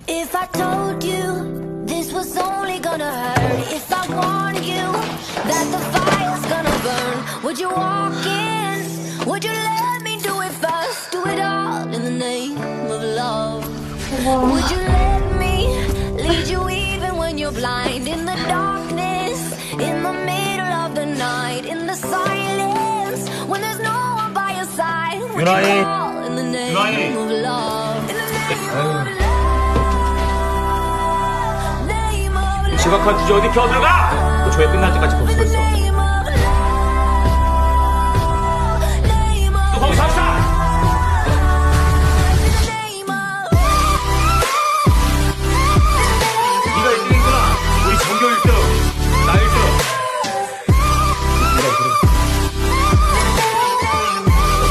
If I told you this was only gonna hurt, if I warned you that the fire's gonna burn, would you walk in? Would you let me do it first? Do it all in the name of love. Would you let me lead you even when you're blind? In the darkness, in the middle of the night, in the silence, when there's no one by your side. Would you call in the name of love? In the name of love. 심각한 주제 어디 껴들어가! 그 조회 끝날 때까지 거기서 있어. 또 거기서 합시다!